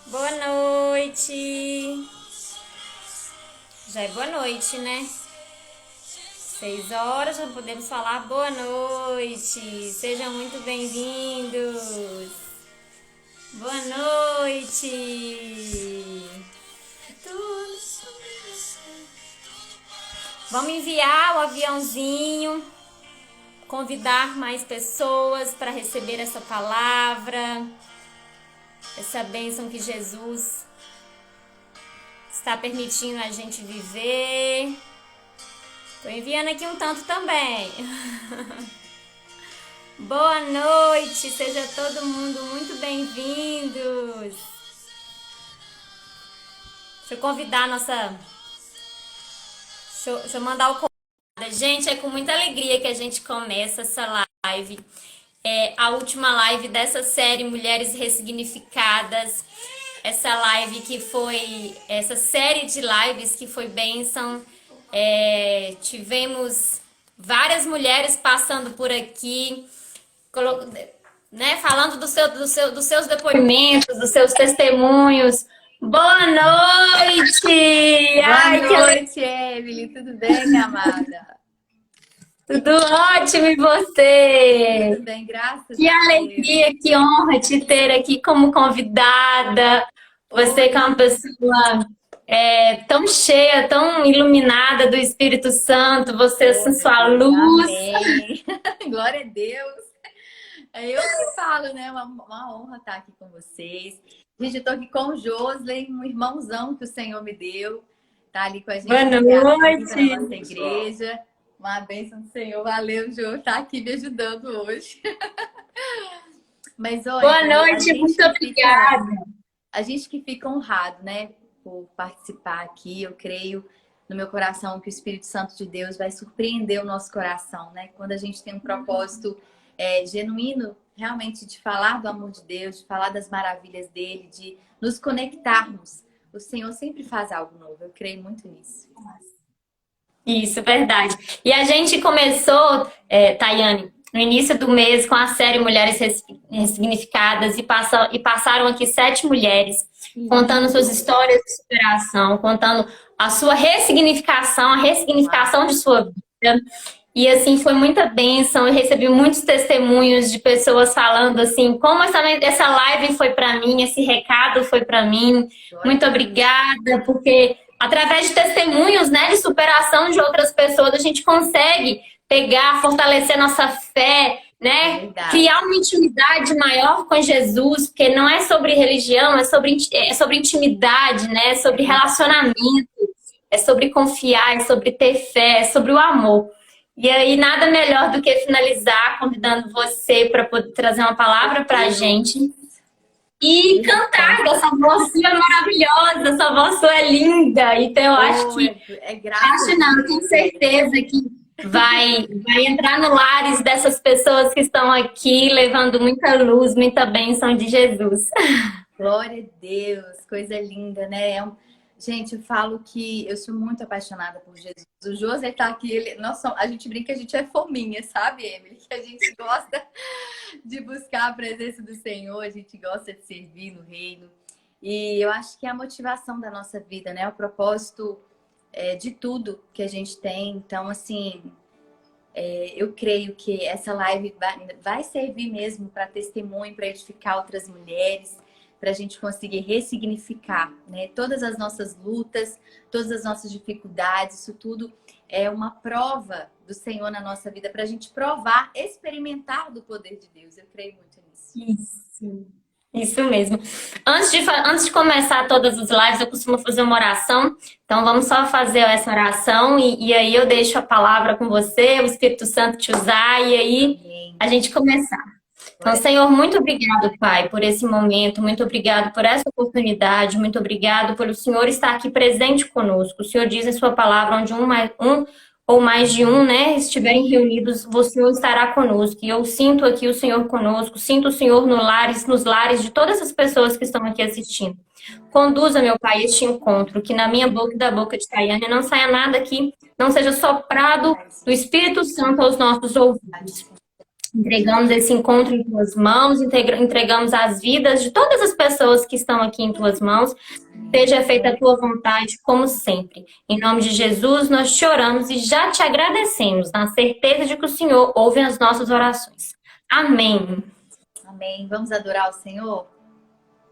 Boa noite. Já é boa noite, né? 6 horas, já podemos falar boa noite. Sejam muito bem-vindos. Boa noite. Vamos enviar o aviãozinho, convidar mais pessoas para receber essa palavra, essa bênção que Jesus está permitindo a gente viver. Tô enviando aqui um tanto também. Boa noite, seja todo mundo muito bem-vindos. Deixa eu convidar a nossa... Deixa eu mandar o convite. Gente, é com muita alegria que a gente começa essa live. É a última live dessa série Mulheres Ressignificadas. Essa live que foi... Essa série de lives que foi bênção. Tivemos várias mulheres passando por aqui, né, falando dos seus depoimentos, dos seus testemunhos. Boa noite! Boa noite, Emily. Tudo bem, minha amada? Tudo ótimo, e você? Tudo bem, graças Que a Deus. alegria, que honra te ter aqui como convidada. Você que é uma pessoa tão cheia, tão iluminada do Espírito Santo, você assim, sua luz. Amém. Glória a Deus. Eu que falo, né? Uma honra estar aqui com vocês. Gente, eu tô aqui com o Josley, um irmãozão que o Senhor me deu. Tá ali com a gente. Boa Na noite. nossa igreja. Uma bênção do Senhor. Valeu, Jô, tá aqui me ajudando hoje. Mas olha, boa noite, muito obrigada. A gente que fica honrado, né, por participar aqui. Eu creio no meu coração que o Espírito Santo de Deus vai surpreender o nosso coração, né? Quando a gente tem um propósito genuíno, realmente, de falar do amor de Deus, de falar das maravilhas dele, de nos conectarmos. O Senhor sempre faz algo novo. Eu creio muito nisso. Isso, verdade. E a gente começou, Tayane, no início do mês com a série Mulheres Ressignificadas e passaram aqui 7 mulheres contando suas histórias de superação, contando a sua ressignificação, a ressignificação de sua vida. E assim, foi muita bênção. Eu recebi muitos testemunhos de pessoas falando assim, como essa live foi para mim, esse recado foi para mim. Muito obrigada, porque através de testemunhos, né, de superação de outras pessoas, a gente consegue pegar, fortalecer nossa fé, né? Criar uma intimidade maior com Jesus, porque não é sobre religião, é sobre intimidade, né? É sobre relacionamento, é sobre confiar, é sobre ter fé, é sobre o amor. E aí, nada melhor do que finalizar convidando você para poder trazer uma palavra para a gente e cantar dessa voz sua maravilhosa, essa voz sua é linda. Então, eu acho que... tenho certeza que vai entrar no lares dessas pessoas que estão aqui, levando muita luz, muita bênção de Jesus. Glória a Deus, coisa linda, né? Gente, eu falo que eu sou muito apaixonada por Jesus. O José tá aqui, a gente brinca que a gente é fominha, sabe, Emily? Que a gente gosta de buscar a presença do Senhor, a gente gosta de servir no reino. E eu acho que é a motivação da nossa vida, né? O propósito de tudo que a gente tem. Então, assim, eu creio que essa live vai servir mesmo para testemunho, para edificar outras mulheres, para a gente conseguir ressignificar, né? Todas as nossas lutas, todas as nossas dificuldades, isso tudo é uma prova do Senhor na nossa vida, para a gente provar, experimentar do poder de Deus. Eu creio muito nisso. Isso mesmo. Antes de começar todas as lives, eu costumo fazer uma oração. Então, vamos só fazer essa oração e aí eu deixo a palavra com você, o Espírito Santo te usar e aí a gente começar. Então, Senhor, muito obrigado, Pai, por esse momento, muito obrigado por essa oportunidade, muito obrigado pelo Senhor estar aqui presente conosco. O Senhor diz em sua palavra, onde um ou mais de um, né, estiverem reunidos, o Senhor estará conosco. E eu sinto aqui o Senhor conosco, sinto o Senhor nos lares de todas as pessoas que estão aqui assistindo. Conduza, meu Pai, este encontro, que na minha boca e da boca de Tayane não saia nada aqui, não seja soprado do Espírito Santo aos nossos ouvidos. Entregamos esse encontro em tuas mãos, entregamos as vidas de todas as pessoas que estão aqui em tuas mãos. Seja feita a tua vontade, como sempre. Em nome de Jesus, nós te oramos e já te agradecemos, na certeza de que o Senhor ouve as nossas orações. Amém. Amém. Vamos adorar o Senhor?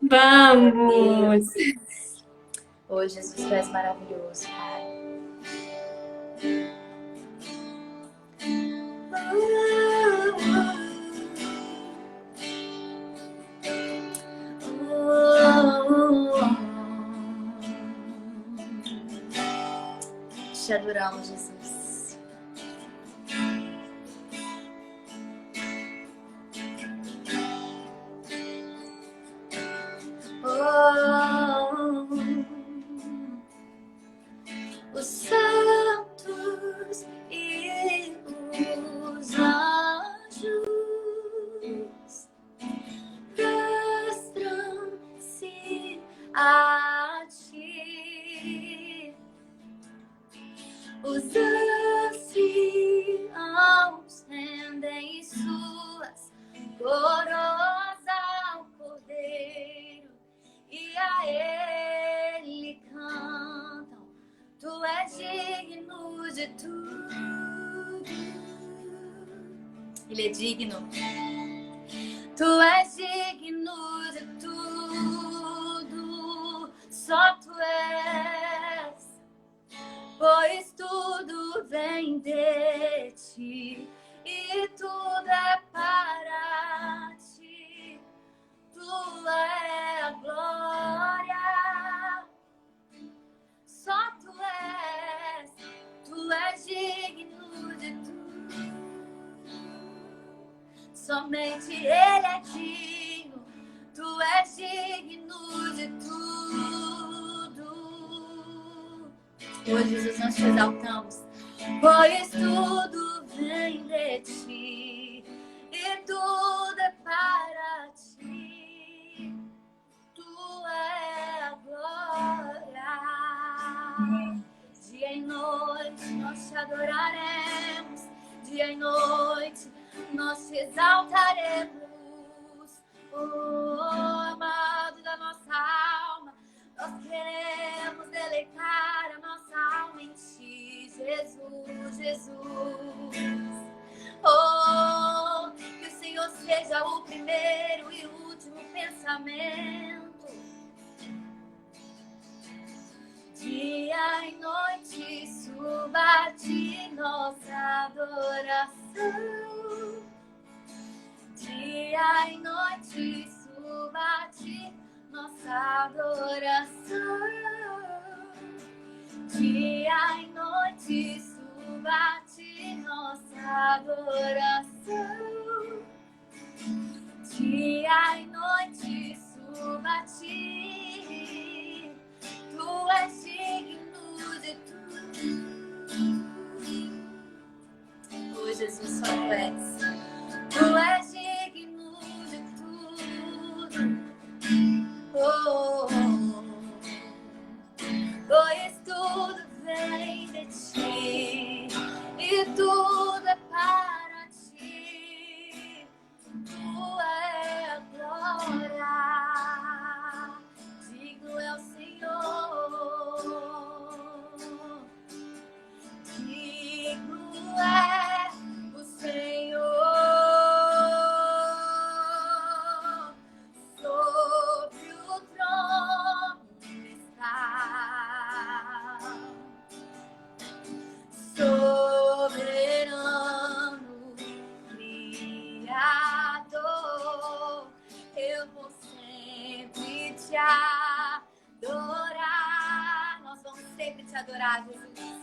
Vamos! Oh, Jesus, tu és maravilhoso, Pai. Te adoramos, Jesus. Os santos e os anjos prostram-se a ti. Os anciãos rendem suas coroas ao Cordeiro e a Ele cantam. Tu és digno de tudo. Ele é digno. Tu és digno de tudo. Só tu és. Pois tudo vem de ti e tudo é para ti. Tua é a glória. Só tu és digno de tudo. Somente Ele é digno, tu és digno de tudo. Hoje, Jesus, nós te exaltamos, pois tudo vem de ti e tudo é para ti. Tu é a glória. Dia e noite nós te adoraremos, dia e noite nós te exaltaremos. Oh, amado da nossa alma, nós queremos deleitar a nossa alma em ti, Jesus, Jesus. Oh, que o Senhor seja o primeiro e o último pensamento. Dia e noite suba a ti nossa adoração. Dia e noite suba a ti nossa adoração. Dia e noite suba a ti nossa adoração. Dia e noite suba a ti. Tu és digno de tudo. Oh, Jesus, só tu és. Tu és digno de tudo. Oh, pois tudo vem de ti e tudo é para ti. Tu é a glória. Digno é o Senhor. Digno é o Senhor. Sobre o trono está. Soberano, Criador, eu vou sempre te adorar. Nós vamos sempre te adorar, Jesus.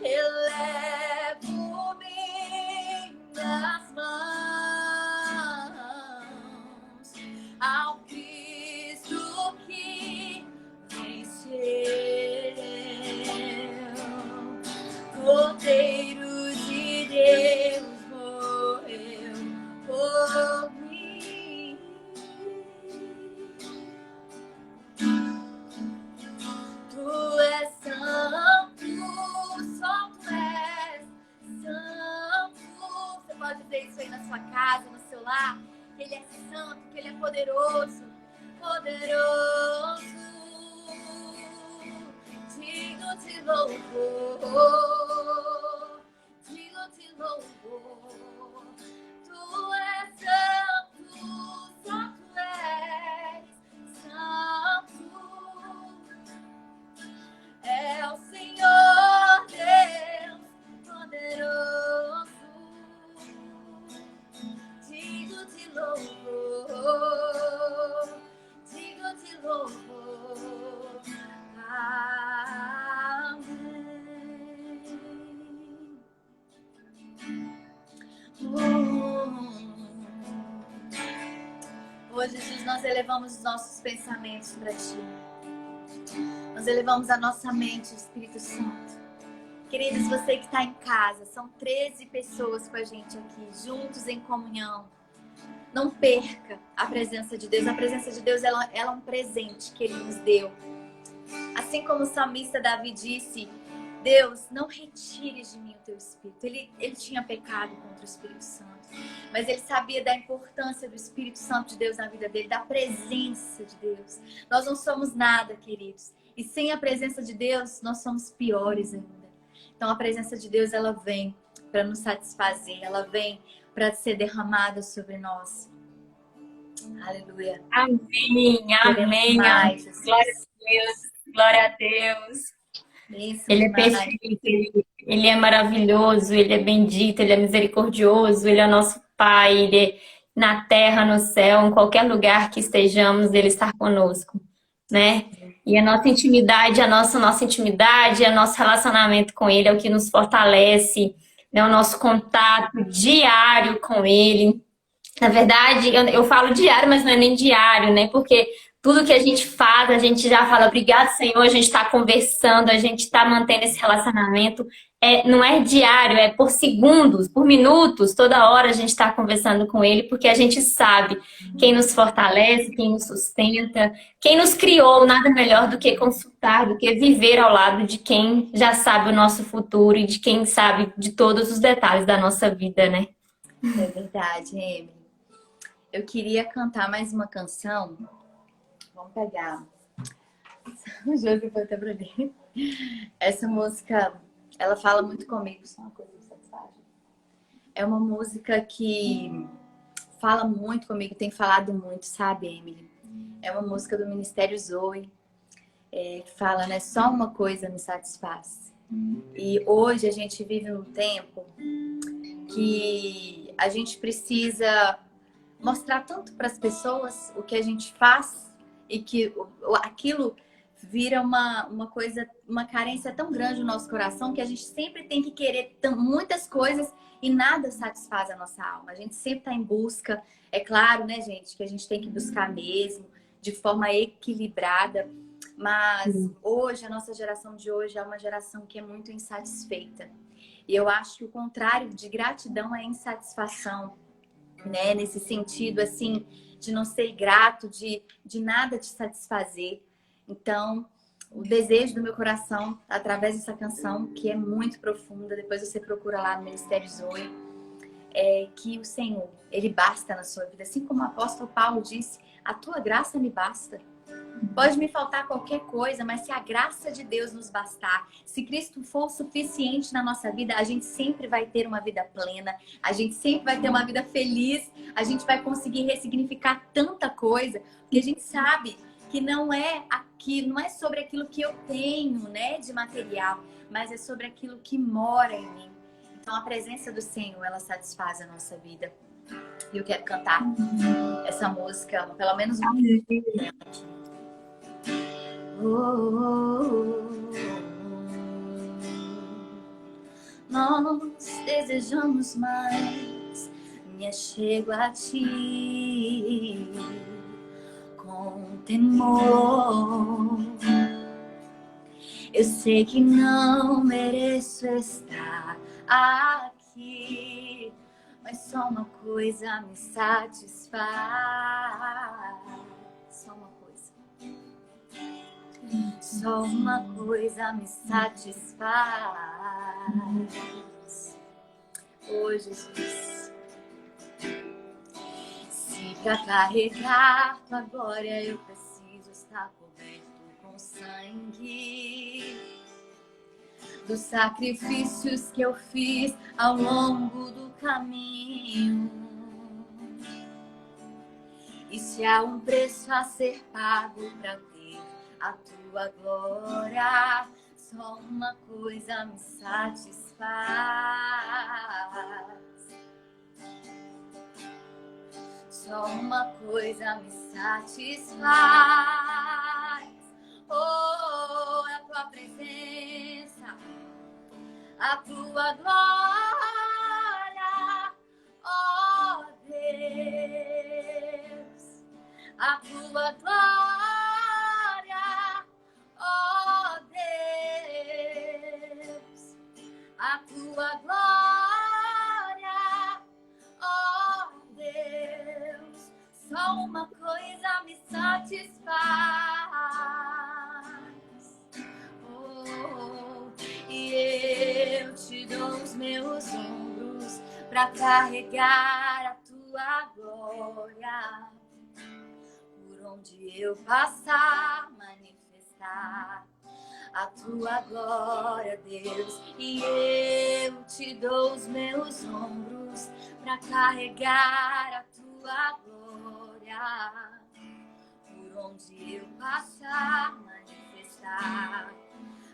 Elevo minhas mãos ao Cristo que venceu. Cordeiro de Deus morreu por mim. Tu és santo, só tu és pode dizer isso aí na sua casa, no seu lar, que Ele é santo, que Ele é poderoso. Poderoso, digno de louvor, digno de louvor. Tu és santo, santo és, santo é o Senhor Deus poderoso, digno de louvor, digno de louvor. Amém. Oh, Jesus, nós elevamos os nossos pensamentos para Ti. Nós elevamos a nossa mente, Espírito Santo. Queridos, você que está em casa, são 13 pessoas com a gente aqui, juntos em comunhão. Não perca a presença de Deus. A presença de Deus ela é um presente que Ele nos deu. Assim como o salmista Davi disse, Deus, não retires de mim o Teu Espírito. Ele tinha pecado contra o Espírito Santo, mas ele sabia da importância do Espírito Santo de Deus na vida dele, da presença de Deus. Nós não somos nada, queridos. E sem a presença de Deus, nós somos piores ainda. Então a presença de Deus, ela vem para nos satisfazer, ela vem para ser derramada sobre nós. Aleluia. Amém, amém, amém. Glória a Deus, glória a Deus. Isso, Ele é demais. perfeito, ele é maravilhoso, Ele é bendito, Ele é misericordioso, Ele é nosso Pai, Ele é na terra, no céu, em qualquer lugar que estejamos, Ele está conosco, né? E a nossa intimidade, nossa intimidade, o nosso relacionamento com Ele é o que nos fortalece, né? O nosso contato diário com Ele. Na verdade, eu falo diário, mas não é nem diário, né? Porque tudo que a gente faz, a gente já fala, obrigado, Senhor, a gente está conversando, a gente está mantendo esse relacionamento. Não é diário, é por segundos, por minutos, toda hora a gente está conversando com Ele, porque a gente sabe quem nos fortalece, quem nos sustenta, quem nos criou, nada melhor do que consultar, do que viver ao lado de quem já sabe o nosso futuro e de quem sabe de todos os detalhes da nossa vida, né? É verdade, Emily. Eu queria cantar mais uma canção. Vamos pegar. O Josi foi até pra mim. Essa música, ela fala muito comigo. Só uma coisa que você sabe. É uma música que fala muito comigo, tem falado muito, sabe, Emily? É uma música do Ministério Zoe, que fala, né? Só uma coisa me satisfaz. E hoje a gente vive num tempo que a gente precisa mostrar tanto para as pessoas o que a gente faz e que aquilo vira uma coisa, uma carência tão grande no nosso coração que a gente sempre tem que querer muitas coisas e nada satisfaz a nossa alma. A gente sempre está em busca. É claro, né, gente, que a gente tem que buscar mesmo, de forma equilibrada. Mas hoje, a nossa geração de hoje é uma geração que é muito insatisfeita. E eu acho que o contrário de gratidão é insatisfação, né? Nesse sentido, assim, de não ser grato, de nada te satisfazer. Então, o desejo do meu coração, através dessa canção, que é muito profunda, depois você procura lá no Ministério Zoe, é que o Senhor, Ele basta na sua vida. Assim como o apóstolo Paulo disse, a tua graça me basta. Pode me faltar qualquer coisa, mas se a graça de Deus nos bastar, se Cristo for suficiente na nossa vida, a gente sempre vai ter uma vida plena, a gente sempre vai ter uma vida feliz, a gente vai conseguir ressignificar tanta coisa, porque a gente sabe que não é sobre aquilo que eu tenho, né, de material, mas é sobre aquilo que mora em mim. Então a presença do Senhor, ela satisfaz a nossa vida. E eu quero cantar essa música, pelo menos uma vez. Nós desejamos mais, me achego a ti com temor. Eu sei que não mereço estar aqui, mas só uma coisa me satisfaz. Só uma coisa. Só uma coisa me satisfaz. Oh, Jesus. Pra carregar tua glória eu preciso estar coberto com sangue dos sacrifícios que eu fiz ao longo do caminho. E se há um preço a ser pago pra ter a tua glória, só uma coisa me satisfaz. Só uma coisa me satisfaz. Oh, a tua presença, a tua glória, oh Deus, a tua glória, oh Deus, a tua glória, oh Deus, só uma coisa me satisfaz. Oh, e eu te dou os meus ombros pra carregar a tua glória. Por onde eu passar, manifestar a tua glória, Deus. E eu te dou os meus ombros pra carregar a tua glória. Por onde eu passar, manifestar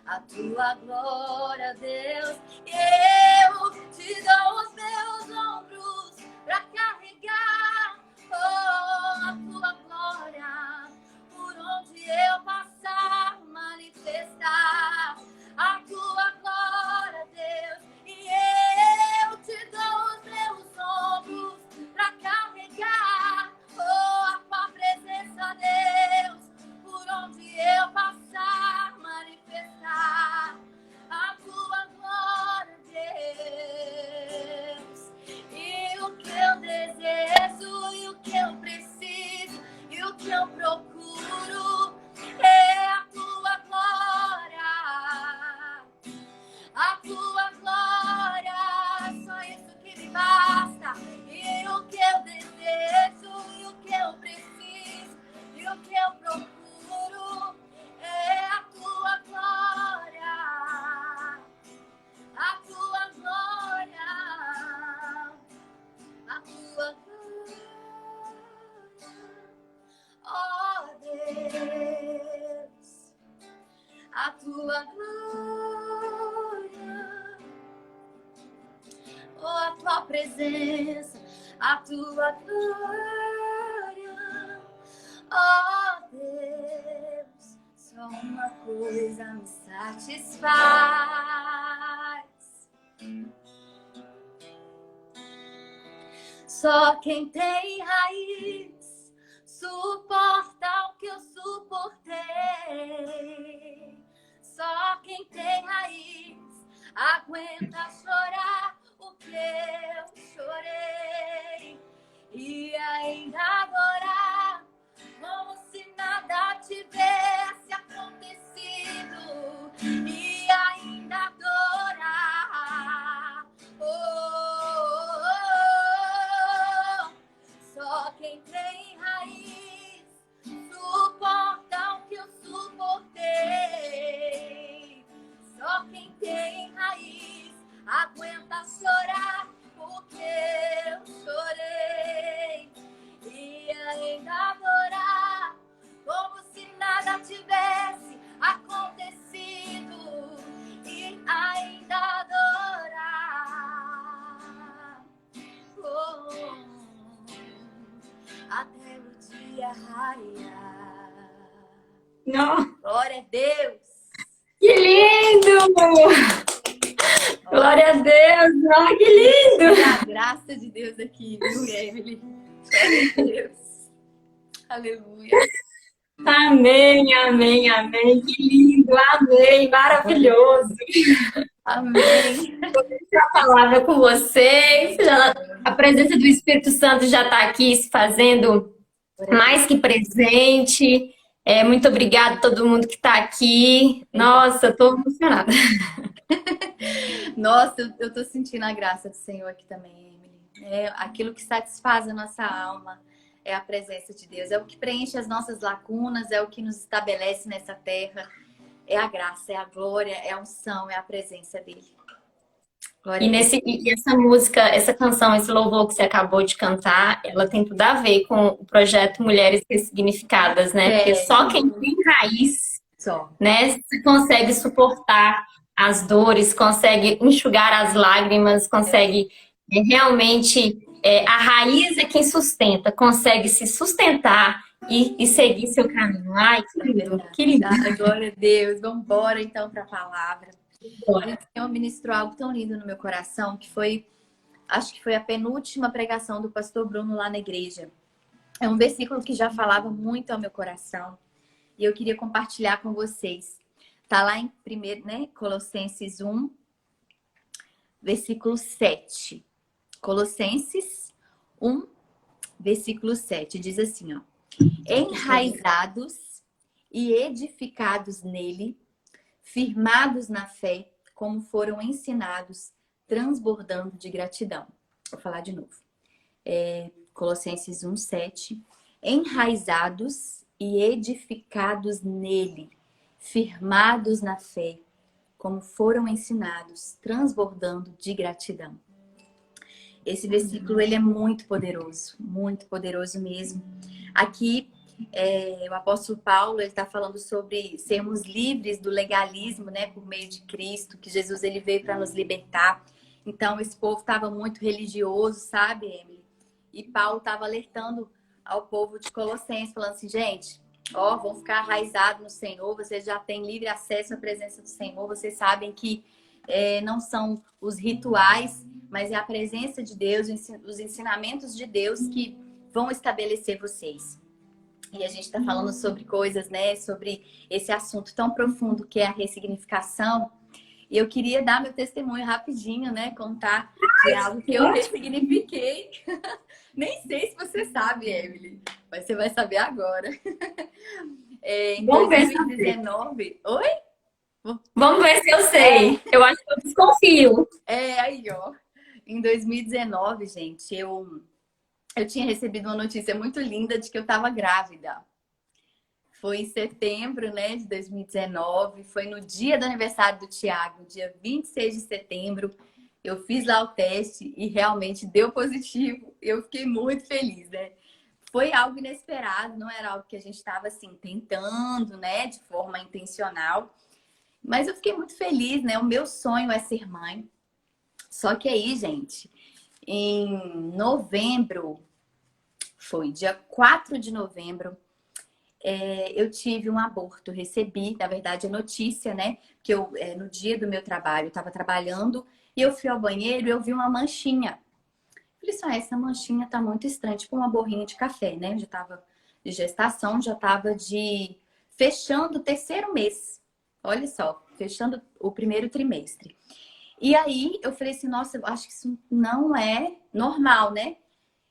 a tua glória, Deus. E eu te dou os meus ombros pra carregar, oh, a tua glória. Por onde eu passar, manifestar a tua glória, Deus. E eu te dou os meus ombros pra carregar, oh, a tua presença, Deus. Por onde eu passar, manifestar a tua glória, Deus. E o que eu desejo, e o que eu preciso, e o que eu procuro é a tua glória. A tua glória, só isso que me basta. E o que eu desejo, e o que eu preciso, e o que eu procuro é a tua glória. A tua glória, a tua glória, oh Deus, a tua glória, oh, a tua presença, a tua glória, oh Deus, só uma coisa me satisfaz. Só quem tem raiz suporta o que eu suportei. Só quem tem raiz aguenta chorar o que eu chorei. E ainda adorar como se nada tivesse acontecido. E ainda adorar, oh, oh, oh. Só quem tem raiz suporta o que eu suportei. Só quem tem raiz aguenta chorar o que eu chorei. E ainda adorar como se nada tivesse acontecido. E ainda adorar, oh, até o dia raiar. Não. Glória a Deus! Que lindo! Glória a Deus! Oh, que lindo! A graça de Deus aqui, viu, Emily? Glória a Deus! Aleluia! Amém, amém, amém. Que lindo, amém, maravilhoso. Amém! A palavra com vocês. A presença do Espírito Santo já está aqui se fazendo mais que presente. Muito obrigada a todo mundo que está aqui. Nossa, estou emocionada. Nossa, eu tô sentindo a graça do Senhor aqui também, Emily. É aquilo que satisfaz a nossa alma. é a presença de Deus. É o que preenche as nossas lacunas, é o que nos estabelece nessa terra. É a graça, é a glória, é a unção, é a presença dele. Glória a Deus. E essa música, essa canção, esse louvor que você acabou de cantar, ela tem tudo a ver com o projeto Mulheres Ressignificadas, né? Porque só quem tem raiz, Só. né, consegue suportar as dores, consegue enxugar as lágrimas, consegue realmente. A raiz é quem sustenta, consegue se sustentar e seguir seu caminho. Ai, que lindo, que lindo. Ah, glória a Deus. Vamos embora então para a palavra. O Senhor ministrou algo tão lindo no meu coração, que foi, acho que foi a penúltima pregação do pastor Bruno lá na igreja. É um versículo que já falava muito ao meu coração e eu queria compartilhar com vocês. Tá lá em primeiro, né, Colossenses 1, versículo 7. Colossenses 1, versículo 7, diz assim, ó: enraizados e edificados nele, firmados na fé, como foram ensinados, transbordando de gratidão. Vou falar de novo. Colossenses 1, 7. Enraizados e edificados nele, firmados na fé, como foram ensinados, transbordando de gratidão. Esse versículo, ele é muito poderoso mesmo. Aqui, o apóstolo Paulo, ele está falando sobre sermos livres do legalismo, né, por meio de Cristo, que Jesus, ele veio para nos libertar. Então, esse povo estava muito religioso, sabe, Emily? E Paulo estava alertando ao povo de Colossenses, falando assim, gente, ó, vão ficar arraizados no Senhor, vocês já têm livre acesso à presença do Senhor, vocês sabem que não são os rituais, mas é a presença de Deus, os ensinamentos de Deus que vão estabelecer vocês. E a gente está falando sobre coisas, né? Sobre esse assunto tão profundo que é a ressignificação. E eu queria dar meu testemunho rapidinho, né? Contar de algo que eu ressignifiquei. Nem sei se você sabe, Emily, mas você vai saber agora. Em 2019... Oi? Vamos ver se eu sei. Eu acho que eu desconfio. Aí, ó. Em 2019, gente, eu tinha recebido uma notícia muito linda de que eu estava grávida. Foi em setembro, né, de 2019. Foi no dia do aniversário do Tiago, dia 26 de setembro. Eu fiz lá o teste e realmente deu positivo. Eu fiquei muito feliz, né? Foi algo inesperado, não era algo que a gente estava, assim, tentando, né, de forma intencional. Mas eu fiquei muito feliz, né? O meu sonho é ser mãe. Só que aí, gente, em novembro, foi dia 4 de novembro, eu tive um aborto. Recebi, na verdade, a notícia, né? Que eu, no dia do meu trabalho, eu estava trabalhando e eu fui ao banheiro e eu vi uma manchinha. Falei assim, essa manchinha tá muito estranha, tipo uma borrinha de café, né? Eu já tava de gestação, já tava fechando o terceiro mês. Olha só, fechando o primeiro trimestre. E aí eu falei assim, nossa, eu acho que isso não é normal, né?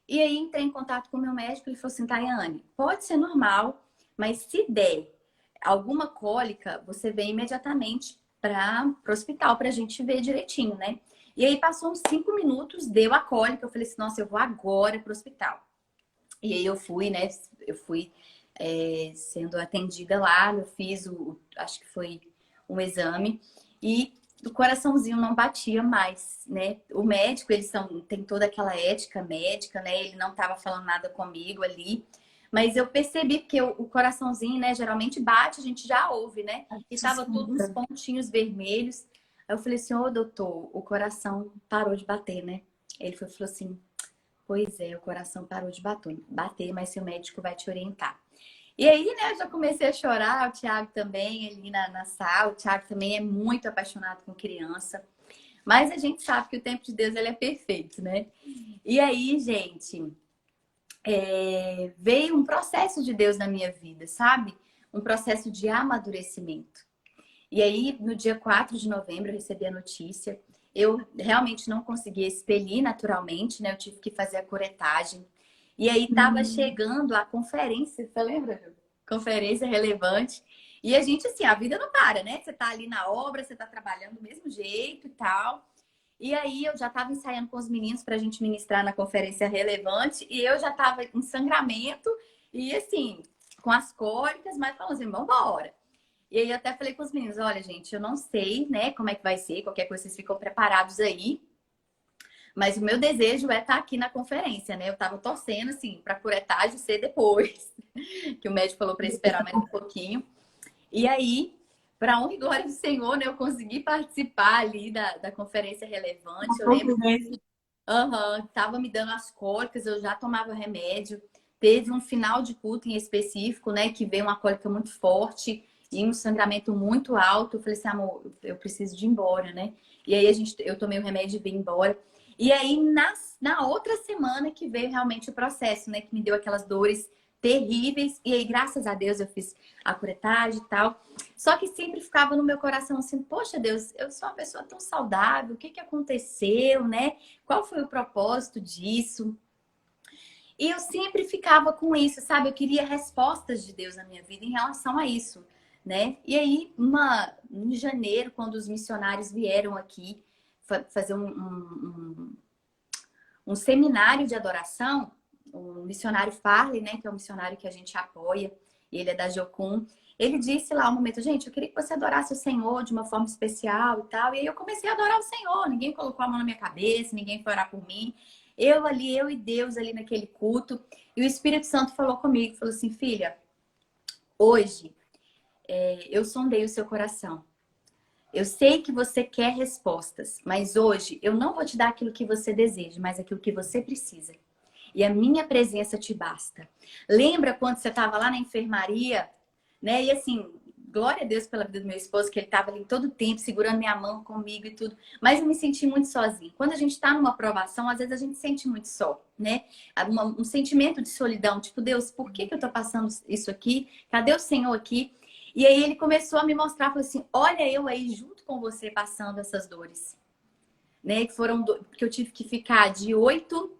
E aí entrei em contato com o meu médico e ele falou assim, Tayane, pode ser normal, mas se der alguma cólica, você vem imediatamente para o hospital pra gente ver direitinho, né? E aí passou uns 5 minutos, deu a cólica, eu falei assim, nossa, eu vou agora pro hospital. E aí eu fui, né? Eu fui sendo atendida lá, eu fiz acho que foi um exame e o coraçãozinho não batia mais, né? O médico, tem toda aquela ética médica, né? Ele não estava falando nada comigo ali, mas eu percebi porque o coraçãozinho, né? Geralmente bate, a gente já ouve, né? E tava tudo uns pontinhos vermelhos. Aí eu falei assim, ô doutor, o coração parou de bater, né? Ele falou assim, pois é, o coração parou de bater, mas seu médico vai te orientar. E aí, né, eu já comecei a chorar, o Thiago também, ali na sala. O Thiago também é muito apaixonado com criança. Mas a gente sabe que o tempo de Deus, ele é perfeito, né? E aí, gente, veio um processo de Deus na minha vida, sabe? Um processo de amadurecimento. E aí, no dia 4 de novembro, eu recebi a notícia. Eu realmente não consegui expelir naturalmente, né? Eu tive que fazer a curetagem. E aí tava chegando a conferência, você lembra, Ju? Conferência relevante. E a gente, assim, a vida não para, né? Você tá ali na obra, você tá trabalhando do mesmo jeito e tal. E aí eu já estava ensaiando com os meninos para a gente ministrar na conferência relevante e eu já estava em sangramento e assim, com as cólicas, mas falando assim, vamos embora. E aí eu até falei com os meninos, olha, gente, eu não sei, né, como é que vai ser, qualquer coisa vocês ficam preparados aí. Mas o meu desejo é estar aqui na conferência, né? Eu tava torcendo, assim, para curetagem ser depois. Que o médico falou para esperar mais um pouquinho. E aí, para honra e glória do Senhor, né? Eu consegui participar ali da conferência relevante. Eu lembro que tava me dando as cólicas, eu já tomava remédio. Teve um final de culto em específico, né? Que veio uma cólica muito forte e um sangramento muito alto. Eu falei assim, amor, eu preciso de ir embora, né? E aí eu tomei o remédio e vim embora. E aí, na outra semana que veio realmente o processo, né? Que me deu aquelas dores terríveis. E aí, graças a Deus, eu fiz a curetagem e tal. Só que sempre ficava no meu coração assim, poxa Deus, eu sou uma pessoa tão saudável, o que que aconteceu, né? Qual foi o propósito disso? E eu sempre ficava com isso, sabe? Eu queria respostas de Deus na minha vida em relação a isso, né? E aí, em janeiro, quando os missionários vieram aqui fazer um seminário de adoração, o missionário Farley, né, que é um missionário que a gente apoia, e ele é da Jocum, ele disse lá um momento, gente, eu queria que você adorasse o Senhor de uma forma especial e tal, e aí eu comecei a adorar o Senhor, ninguém colocou a mão na minha cabeça, ninguém foi orar por mim, eu e Deus ali naquele culto, e o Espírito Santo falou comigo, falou assim, filha, hoje eu sondei o seu coração, eu sei que você quer respostas, mas hoje eu não vou te dar aquilo que você deseja, mas aquilo que você precisa. E a minha presença te basta. Lembra quando você estava lá na enfermaria, né? E assim, glória a Deus pela vida do meu esposo, que ele estava ali todo o tempo segurando minha mão comigo e tudo. Mas eu me senti muito sozinha. Quando a gente está numa provação, às vezes a gente sente muito só, né? Um sentimento de solidão, tipo, Deus, por que eu tô passando isso aqui? Cadê o Senhor aqui? E aí ele começou a me mostrar, falou assim, olha eu aí junto com você passando essas dores. Né? Que eu tive que ficar de 8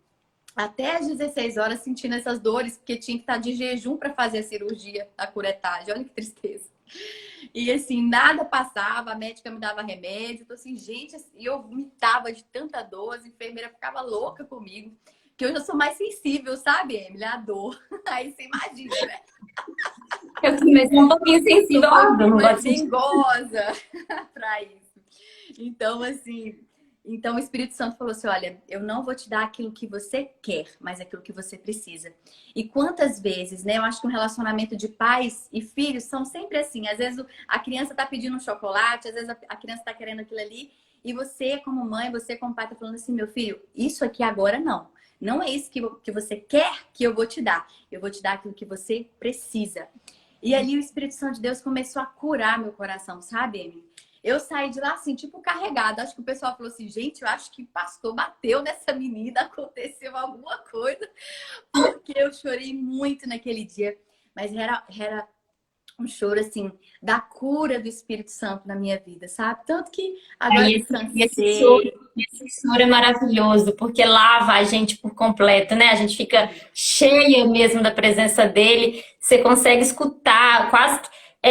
até às 16 horas sentindo essas dores, porque tinha que estar de jejum para fazer a cirurgia, a curetagem. Olha que tristeza. E assim, nada passava, a médica me dava remédio. Então, assim, gente, e eu vomitava de tanta dor, a enfermeira ficava louca comigo. Que hoje eu sou mais sensível, sabe, Emily? A dor. Aí você imagina, né? Eu também sou um pouquinho sensível Sou um à dor, pouquinho não mais gosto de... dengosa para isso. Então, assim, então o Espírito Santo falou assim: olha, eu não vou te dar aquilo que você quer, mas aquilo que você precisa. E quantas vezes, né? Eu acho que um relacionamento de pais e filhos são sempre assim. Às vezes a criança tá pedindo um chocolate, às vezes a criança tá querendo aquilo ali, e você, como mãe, você, como pai, tá falando assim: meu filho, isso aqui agora não. Não é isso que você quer que eu vou te dar. Eu vou te dar aquilo que você precisa. E ali o Espírito Santo de Deus começou a curar meu coração, sabe, Amy? Eu saí de lá assim, tipo, carregada. Acho que o pessoal falou assim, gente, eu acho que o pastor bateu nessa menina, aconteceu alguma coisa. Porque eu chorei muito naquele dia. Mas era um choro, assim, da cura do Espírito Santo na minha vida, sabe? Tanto que agora Aí eu esse descansei. choro é maravilhoso, porque lava a gente por completo, né? A gente fica cheia mesmo da presença dele, você consegue escutar, quase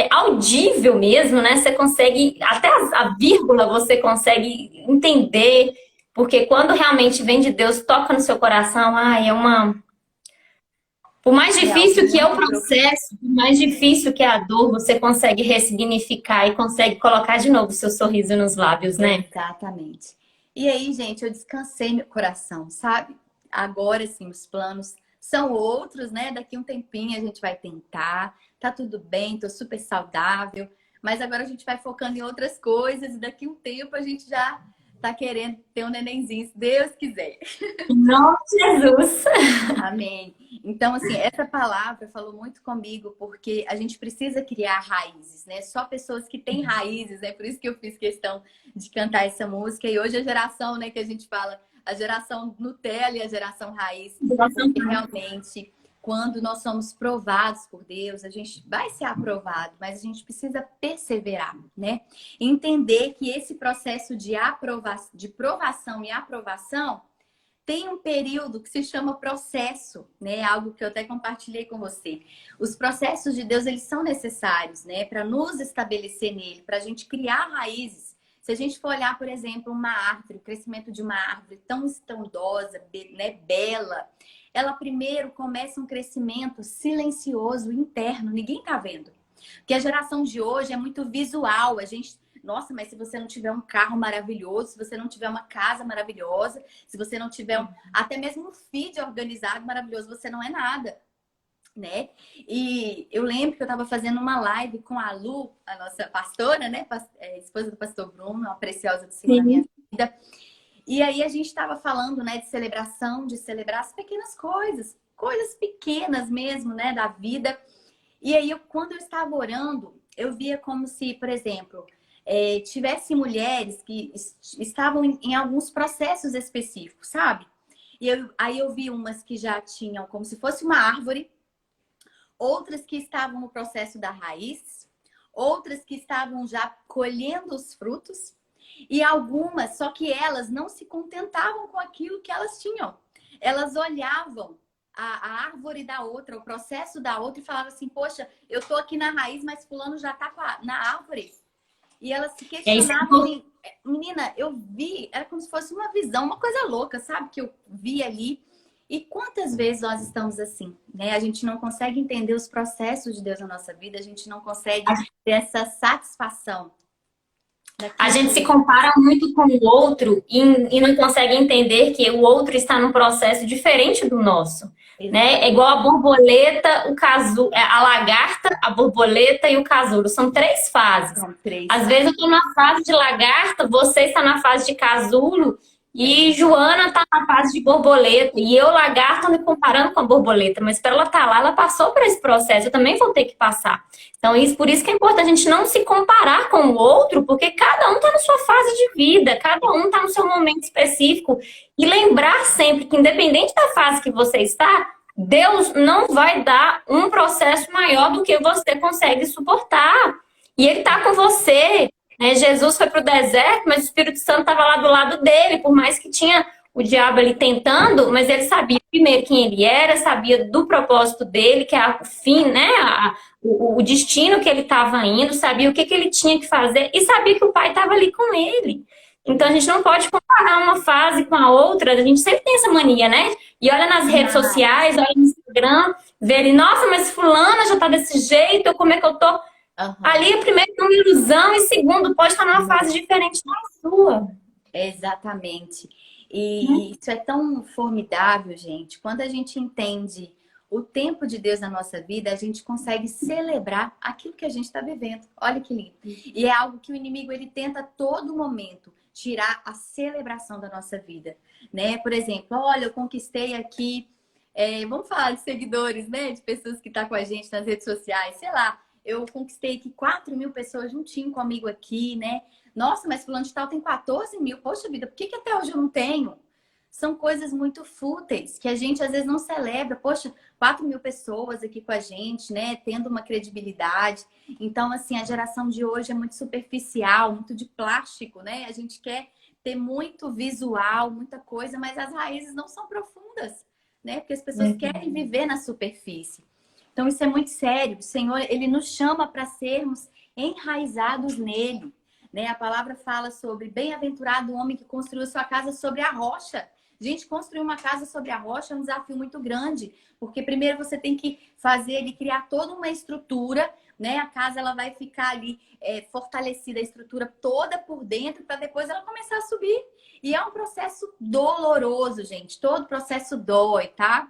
audível mesmo, né? Você consegue, até a vírgula você consegue entender, porque quando realmente vem de Deus, toca no seu coração, ai, é uma. Por mais É algo difícil que é o muito profundo. processo, por mais difícil que é a dor, você consegue ressignificar e consegue colocar de novo o seu sorriso nos lábios, né? Exatamente. E aí, gente, eu descansei meu coração, sabe? Agora, sim, os planos são outros, né? Daqui um tempinho a gente vai tentar. Tá tudo bem, tô super saudável. Mas agora a gente vai focando em outras coisas e daqui um tempo a gente já tá querendo ter um nenenzinho, se Deus quiser. Em nome de Jesus. Amém. Então, assim, essa palavra falou muito comigo porque a gente precisa criar raízes, né? Só pessoas que têm raízes, né? Por isso que eu fiz questão de cantar essa música. E hoje a geração, né, que a gente fala, a geração Nutella e a geração raiz, porque realmente, quando nós somos provados por Deus, a gente vai ser aprovado, mas a gente precisa perseverar, né? Entender que esse processo de provação e aprovação tem um período que se chama processo, né? Algo que eu até compartilhei com você. Os processos de Deus, eles são necessários, né? Para nos estabelecer nele, para a gente criar raízes. Se a gente for olhar, por exemplo, uma árvore, o crescimento de uma árvore tão estrondosa, né, bela, ela primeiro começa um crescimento silencioso, interno, ninguém tá vendo. Porque a geração de hoje é muito visual, a gente... Nossa, mas se você não tiver um carro maravilhoso, se você não tiver uma casa maravilhosa, se você não tiver até mesmo um feed organizado maravilhoso, você não é nada, né? E eu lembro que eu estava fazendo uma live com a Lu, a nossa pastora, né? Esposa do pastor Bruno, uma preciosa do Senhor na minha vida. E aí a gente estava falando, né, de celebração, de celebrar as pequenas coisas, coisas pequenas mesmo, né, da vida. E aí, quando eu estava orando, eu via como se, por exemplo, tivesse mulheres que estavam em alguns processos específicos, sabe? E aí eu vi umas que já tinham como se fosse uma árvore, outras que estavam no processo da raiz, outras que estavam já colhendo os frutos, e algumas, só que elas não se contentavam com aquilo que elas tinham. Elas olhavam a árvore da outra, o processo da outra, e falavam assim, poxa, eu tô aqui na raiz, mas fulano já tá na árvore. E elas se questionavam assim, menina, eu vi, era como se fosse uma visão, uma coisa louca, sabe? Que eu vi ali. E quantas vezes nós estamos assim, né? A gente não consegue entender os processos de Deus na nossa vida, a gente não consegue ter essa satisfação. A gente se compara muito com o outro e não consegue entender que o outro está num processo diferente do nosso, né? É igual a borboleta, o casulo, a lagarta, a borboleta e o casulo. São 3 fases. São 3. Às vezes eu estou na fase de lagarta, você está na fase de casulo e Joana está na fase de borboleta. E eu, lagarta, me comparando com a borboleta. Mas para ela estar lá, ela passou por esse processo. Eu também vou ter que passar. Então, por isso que é importante a gente não se comparar com o outro, porque cada um está na sua fase de vida, cada um está no seu momento específico. E lembrar sempre que, independente da fase que você está, Deus não vai dar um processo maior do que você consegue suportar. E Ele está com você. Né? Jesus foi para o deserto, mas o Espírito Santo estava lá do lado dele, por mais que tinha o diabo ali tentando, mas ele sabia primeiro quem ele era, sabia do propósito dele, que é o fim, né? O destino que ele estava indo, sabia o que ele tinha que fazer e sabia que o pai estava ali com ele. Então a gente não pode comparar uma fase com a outra, a gente sempre tem essa mania, né? E olha nas redes sociais, olha no Instagram, vê ele, nossa, mas fulana já tá desse jeito, como é que eu tô? Ali, primeiro, é uma ilusão, e segundo, pode estar numa fase diferente da sua. Exatamente. E isso é tão formidável, gente. Quando a gente entende o tempo de Deus na nossa vida, a gente consegue celebrar aquilo que a gente está vivendo. Olha que lindo. E é algo que o inimigo, ele tenta a todo momento tirar a celebração da nossa vida, né? Por exemplo, olha, eu conquistei aqui, vamos falar de seguidores, né? De pessoas que estão com a gente nas redes sociais, sei lá. Eu conquistei aqui 4.000 pessoas juntinho comigo aqui, né? Nossa, mas fulano de tal tem 14.000. Poxa vida, por que até hoje eu não tenho? São coisas muito fúteis que a gente às vezes não celebra. Poxa, 4.000 pessoas aqui com a gente, né? Tendo uma credibilidade. Então, assim, a geração de hoje é muito superficial, muito de plástico, né? A gente quer ter muito visual, muita coisa, mas as raízes não são profundas, né? Porque as pessoas querem viver na superfície. Então, isso é muito sério. O Senhor, Ele nos chama para sermos enraizados nele. Né? A palavra fala sobre bem-aventurado o homem que construiu sua casa sobre a rocha. Gente, construir uma casa sobre a rocha é um desafio muito grande. Porque primeiro você tem que fazer ele criar toda uma estrutura, né? A casa ela vai ficar ali fortalecida, a estrutura toda por dentro, para depois ela começar a subir. E é um processo doloroso, gente. Todo processo dói, tá?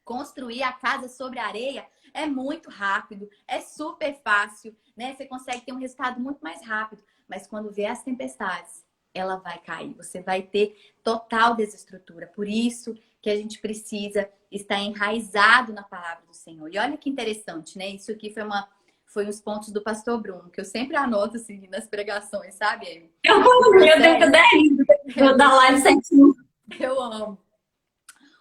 Construir a casa sobre a areia é muito rápido, é super fácil, né? Você consegue ter um resultado muito mais rápido. Mas quando vier as tempestades, ela vai cair. Você vai ter total desestrutura. Por isso que a gente precisa estar enraizado na palavra do Senhor. E olha que interessante, né? Isso aqui foi uns pontos do pastor Bruno, que eu sempre anoto assim nas pregações, sabe? Eu tenho da live certinho. Eu amo.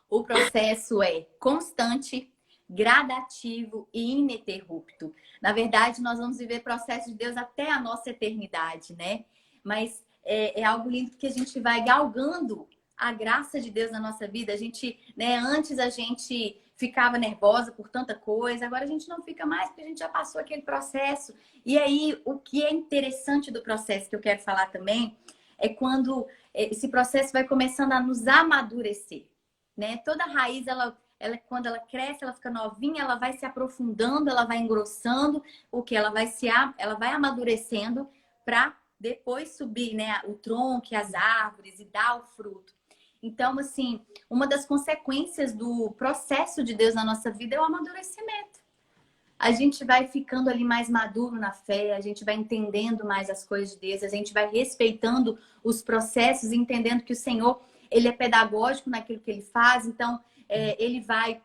O processo é constante, gradativo e ininterrupto. Na verdade, nós vamos viver processo de Deus até a nossa eternidade, né? Mas é algo lindo que a gente vai galgando a graça de Deus na nossa vida. A gente, né, antes a gente ficava nervosa por tanta coisa, agora a gente não fica mais porque a gente já passou aquele processo. E aí, o que é interessante do processo que eu quero falar também é quando esse processo vai começando a nos amadurecer, né? Toda raiz, quando ela cresce, ela fica novinha, ela vai se aprofundando, ela vai engrossando, ela vai amadurecendo para depois subir, né, o tronco, as árvores e dar o fruto. Então, assim, uma das consequências do processo de Deus na nossa vida é o amadurecimento. A gente vai ficando ali mais maduro na fé, a gente vai entendendo mais as coisas de Deus, a gente vai respeitando os processos, entendendo que o Senhor, ele é pedagógico naquilo que ele faz, então ele vai,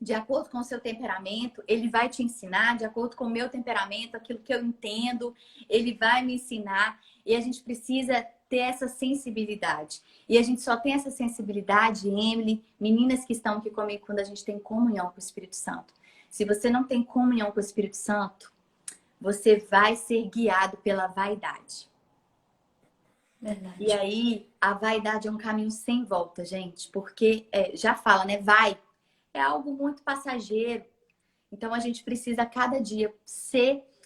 de acordo com o seu temperamento, ele vai te ensinar, de acordo com o meu temperamento, aquilo que eu entendo, ele vai me ensinar, e a gente precisa ter essa sensibilidade. E a gente só tem essa sensibilidade, Emily, meninas que estão aqui comigo, quando a gente tem comunhão com o Espírito Santo. Se você não tem comunhão com o Espírito Santo, você vai ser guiado pela vaidade. Verdade. E aí, a vaidade é um caminho sem volta, gente. Porque, já fala, né? É algo muito passageiro. Então, a gente precisa, a cada dia,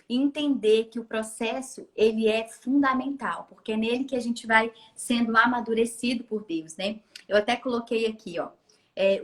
entender que o processo, ele é fundamental. Porque é nele que a gente vai sendo amadurecido por Deus, né? Eu até coloquei aqui, ó.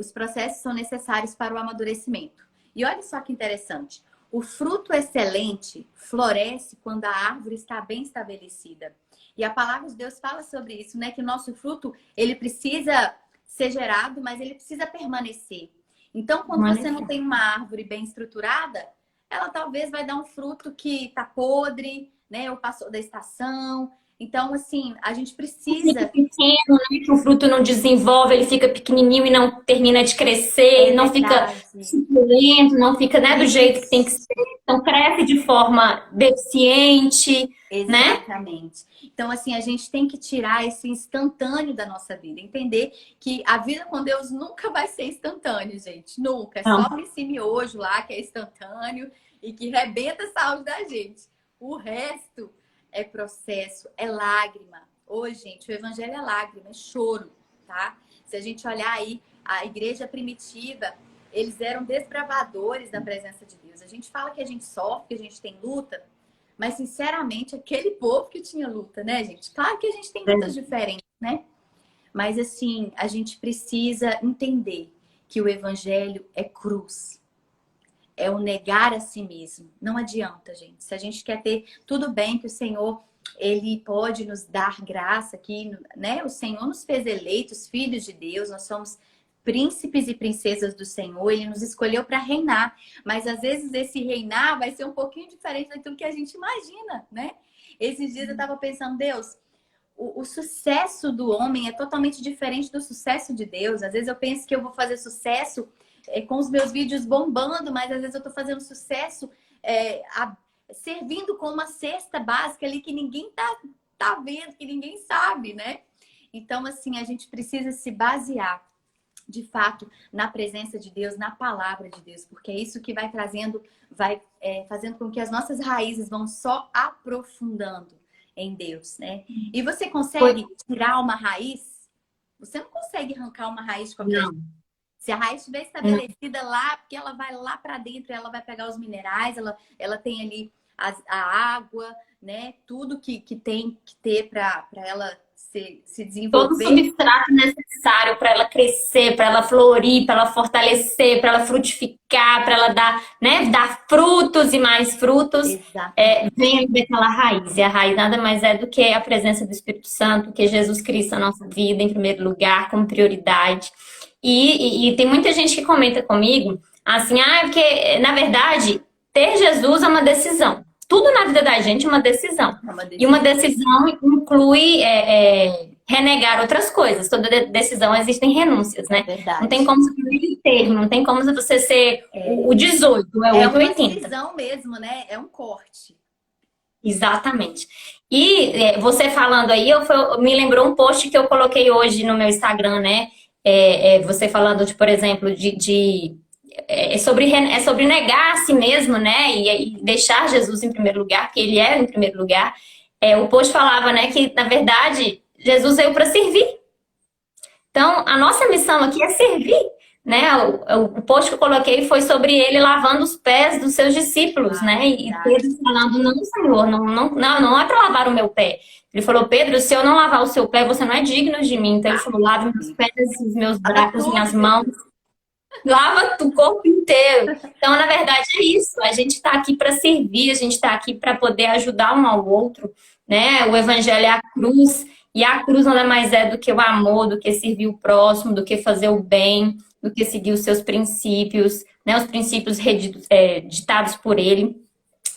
Os processos são necessários para o amadurecimento. E olha só que interessante. O fruto excelente floresce quando a árvore está bem estabelecida. E a palavra de Deus fala sobre isso, né? Que o nosso fruto, ele precisa ser gerado, mas ele precisa permanecer. Então, quando você não tem uma árvore bem estruturada, ela talvez vai dar um fruto que está podre, né? Ou passou da estação. Então, assim, a gente precisa... Fica pequeno, né? Que o fruto não desenvolve, ele fica pequenininho e não termina de crescer, não fica suculento, não fica, né, do jeito que tem que ser. Então, cresce de forma deficiente, Exatamente. Né? Então, assim, a gente tem que tirar esse instantâneo da nossa vida. Entender que a vida com Deus nunca vai ser instantânea, gente. Nunca. É só esse miojo lá que é instantâneo e que rebenta a saúde da gente. O resto é processo, é lágrima. Hoje, gente, o evangelho é lágrima, é choro, tá? Se a gente olhar aí, a igreja primitiva, eles eram desbravadores da presença de Deus. A gente fala que a gente sofre, que a gente tem luta, mas, sinceramente, aquele povo que tinha luta, né, gente? Claro que a gente tem lutas diferentes, né? Mas, assim, a gente precisa entender que o evangelho é cruz. É o negar a si mesmo. Não adianta, gente. Se a gente quer ter tudo bem que o Senhor, ele pode nos dar graça aqui, né? O Senhor nos fez eleitos, filhos de Deus. Nós somos príncipes e princesas do Senhor. Ele nos escolheu para reinar. Mas, às vezes, esse reinar vai ser um pouquinho diferente daquilo que a gente imagina, né? Esses dias eu estava pensando, Deus, o sucesso do homem é totalmente diferente do sucesso de Deus. Às vezes eu penso que eu vou fazer sucesso com os meus vídeos bombando, mas às vezes eu tô fazendo sucesso servindo com uma cesta básica ali que ninguém tá vendo, que ninguém sabe, né? Então, assim, a gente precisa se basear, de fato, na presença de Deus, na palavra de Deus, porque é isso que vai trazendo, fazendo com que as nossas raízes vão só aprofundando em Deus, né? E você consegue tirar uma raiz? Você não consegue arrancar uma raiz de qualquer jeito. Se a raiz estiver estabelecida lá, porque ela vai lá para dentro, ela vai pegar os minerais, ela tem ali a água, né? Tudo que tem que ter para ela se desenvolver. Todo o substrato necessário para ela crescer, para ela florir, para ela fortalecer, para ela frutificar, para ela dar, né, dar frutos e mais frutos, vem daquela raiz. E a raiz nada mais é do que a presença do Espírito Santo, que Jesus Cristo na nossa vida, em primeiro lugar, como prioridade. E tem muita gente que comenta comigo, assim, porque, na verdade, ter Jesus é uma decisão. Tudo na vida da gente é uma decisão. E uma decisão inclui renegar outras coisas. Toda decisão existem renúncias, né? Verdade. Não tem como você ter termo, não tem como você ser o 18, o 880. É uma decisão mesmo, né? É um corte. Exatamente. E você falando aí, me lembrou um post que eu coloquei hoje no meu Instagram, né? Você falando, por exemplo, é sobre negar a si mesmo, né? E deixar Jesus em primeiro lugar, porque ele é em primeiro lugar. O post falava, né, que, na verdade, Jesus veio para servir. Então, a nossa missão aqui é servir. né? O post que eu coloquei foi sobre ele lavando os pés dos seus discípulos, né? E Pedro falando, não, Senhor, não é para lavar o meu pé. Ele falou, Pedro, se eu não lavar o seu pé, você não é digno de mim. Então ele falou, lave meus pés, os meus braços, minhas mãos, lava o corpo inteiro. Então, na verdade, é isso. A gente está aqui para servir, a gente está aqui para poder ajudar um ao outro, né? O evangelho é a cruz, e a cruz nada mais é do que o amor, do que servir o próximo, do que fazer o bem, do que seguir os seus princípios, né? Os princípios ditados por ele.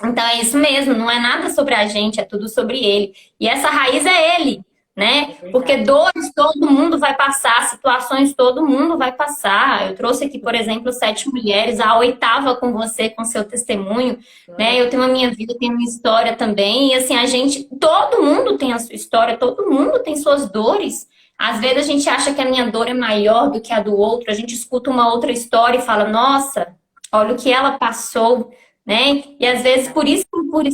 Então é isso mesmo, não é nada sobre a gente, é tudo sobre ele. E essa raiz é ele, né? Porque dores todo mundo vai passar, situações todo mundo vai passar. Eu trouxe aqui, por exemplo, 7 mulheres, a 8ª com você, com seu testemunho, né? Eu tenho a minha vida, tenho a minha história também. E assim, todo mundo tem a sua história, todo mundo tem suas dores. Às vezes a gente acha que a minha dor é maior do que a do outro, a gente escuta uma outra história e fala, nossa, olha o que ela passou, né? E às vezes por isso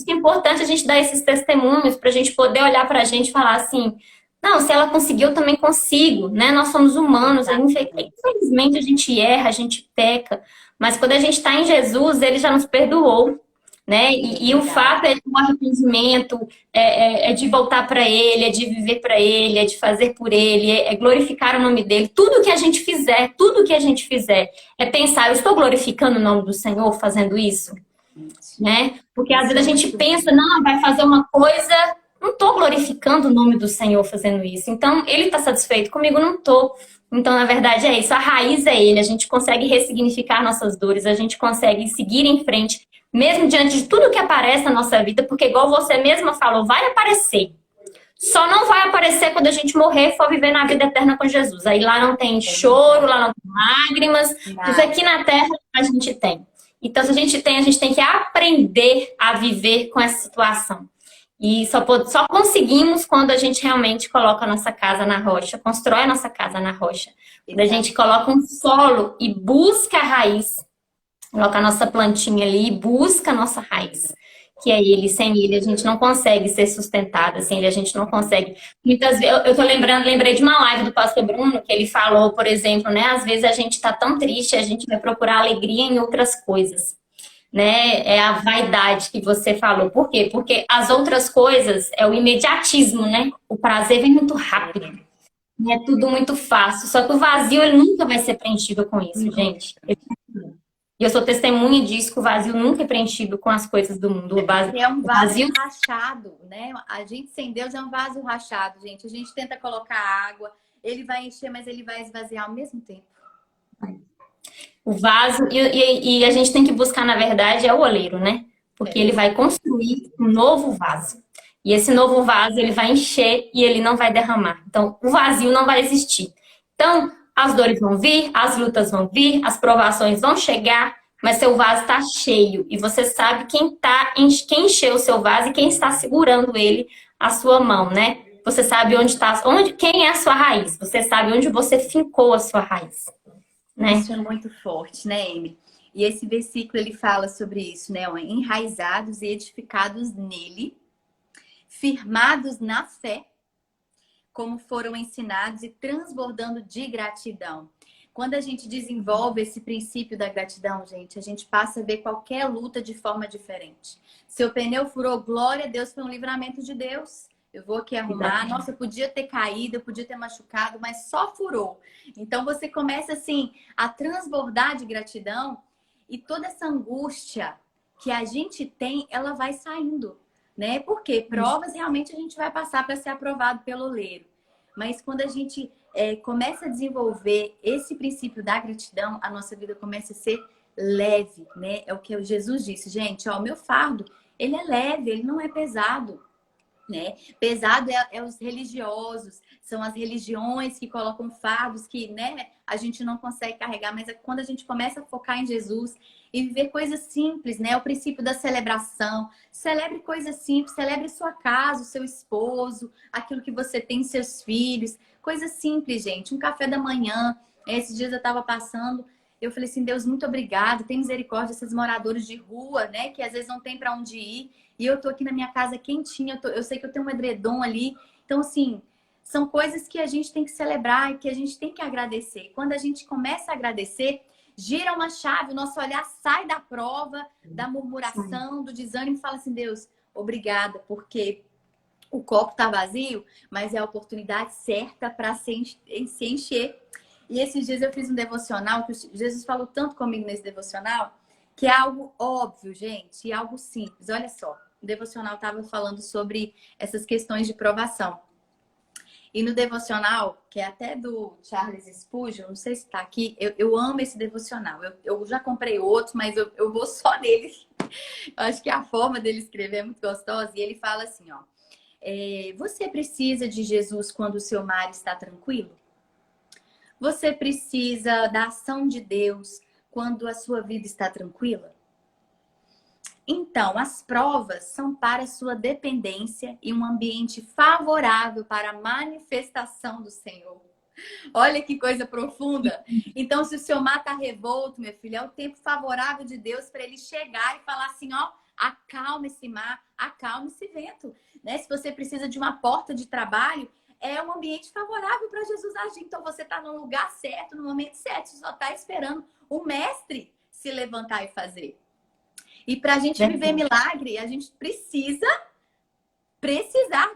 que é importante a gente dar esses testemunhos, para a gente poder olhar para a gente e falar assim, não, se ela conseguiu, eu também consigo, né? Nós somos humanos, infelizmente a gente erra, a gente peca, mas quando a gente está em Jesus, ele já nos perdoou, né? E o fato é do arrependimento, é de voltar para ele, é de viver para ele, é de fazer por ele, é glorificar o nome dele. Tudo que a gente fizer, é pensar, eu estou glorificando o nome do Senhor fazendo isso? Né? Porque às vezes a gente pensa, não, vai fazer uma coisa, não estou glorificando o nome do Senhor fazendo isso. Então, ele está satisfeito comigo, não estou. Então, na verdade, é isso. A raiz é ele. A gente consegue ressignificar nossas dores, a gente consegue seguir em frente, mesmo diante de tudo que aparece na nossa vida, porque igual você mesma falou, vai aparecer. Só não vai aparecer quando a gente morrer e for viver na vida eterna com Jesus. Aí lá não tem choro, lá não tem lágrimas. Isso aqui na terra a gente tem. Então, se a gente tem que aprender a viver com essa situação. E só conseguimos quando a gente realmente coloca a nossa casa na rocha, constrói a nossa casa na rocha. Quando a gente coloca um solo e busca a raiz, coloca a nossa plantinha ali e busca a nossa raiz. Que é ele, sem ele a gente não consegue ser sustentada, sem ele a gente não consegue. Muitas vezes, eu tô lembrei de uma live do pastor Bruno, que ele falou, por exemplo, né, às vezes a gente tá tão triste, a gente vai procurar alegria em outras coisas, né, é a vaidade que você falou. Por quê? Porque as outras coisas é o imediatismo, né, o prazer vem muito rápido, é tudo muito fácil, só que o vazio ele nunca vai ser preenchido com isso, gente. E eu sou testemunha disso, que o vazio nunca é preenchido com as coisas do mundo. É um vaso rachado, né? A gente sem Deus é um vaso rachado, gente. A gente tenta colocar água, ele vai encher, mas ele vai esvaziar ao mesmo tempo. O vaso, e a gente tem que buscar, na verdade, é o oleiro, né? Porque ele vai construir um novo vaso. E esse novo vaso, ele vai encher e ele não vai derramar. Então, o vazio não vai existir. Então, as dores vão vir, as lutas vão vir, as provações vão chegar, mas seu vaso está cheio. E você sabe quem encheu o seu vaso e quem está segurando ele, a sua mão, né? Você sabe quem é a sua raiz. Você sabe onde você fincou a sua raiz. Né? Isso é muito forte, né, Amy? E esse versículo, ele fala sobre isso, né? Enraizados e edificados nele, firmados na fé, como foram ensinados e transbordando de gratidão. Quando a gente desenvolve esse princípio da gratidão, gente, a gente passa a ver qualquer luta de forma diferente. Seu pneu furou, glória a Deus, foi um livramento de Deus. Eu vou aqui arrumar. Nossa, eu podia ter caído, eu podia ter machucado, mas só furou. Então você começa assim a transbordar de gratidão e toda essa angústia que a gente tem, ela vai saindo, né? Porque provas realmente a gente vai passar para ser aprovado pelo oleiro. Mas quando a gente começa a desenvolver esse princípio da gratidão, a nossa vida começa a ser leve, né? É o que Jesus disse, gente, ó, o meu fardo, ele é leve, ele não é pesado. Né? Pesado é os religiosos, são as religiões que colocam fardos que, né, a gente não consegue carregar, mas é quando a gente começa a focar em Jesus e viver coisas simples, né? O princípio da celebração. Celebre coisas simples, celebre sua casa, o seu esposo, aquilo que você tem, seus filhos, coisas simples, gente. Um café da manhã. Esses dias eu estava passando, eu falei assim, Deus, muito obrigado, tem misericórdia desses moradores de rua, né, que às vezes não tem para onde ir. E eu tô aqui na minha casa quentinha, eu sei que eu tenho um edredom ali. Então, assim, são coisas que a gente tem que celebrar e que a gente tem que agradecer. Quando a gente começa a agradecer, gira uma chave, o nosso olhar sai da prova, da murmuração, do desânimo e fala assim, Deus, obrigada, porque o copo está vazio, mas é a oportunidade certa para se encher. E esses dias eu fiz um devocional, que Jesus falou tanto comigo nesse devocional, que é algo óbvio, gente, e algo simples. Olha só, o devocional estava falando sobre essas questões de provação. E no devocional, que é até do Charles Spurgeon, não sei se está aqui, eu amo esse devocional. Eu já comprei outros, mas eu vou só nele. Eu acho que a forma dele escrever é muito gostosa. E ele fala assim, ó. Você precisa de Jesus quando o seu mar está tranquilo? Você precisa da ação de Deus quando a sua vida está tranquila? Então, as provas são para a sua dependência e um ambiente favorável para a manifestação do Senhor. Olha que coisa profunda. Então, se o seu mar está revolto, meu filho, é o tempo favorável de Deus para ele chegar e falar assim, ó, acalma esse mar, acalma esse vento. Né? Se você precisa de uma porta de trabalho, é um ambiente favorável para Jesus agir. Então, você está no lugar certo, no momento certo. Você só está esperando o mestre se levantar e fazer. E para a gente viver milagre, a gente precisar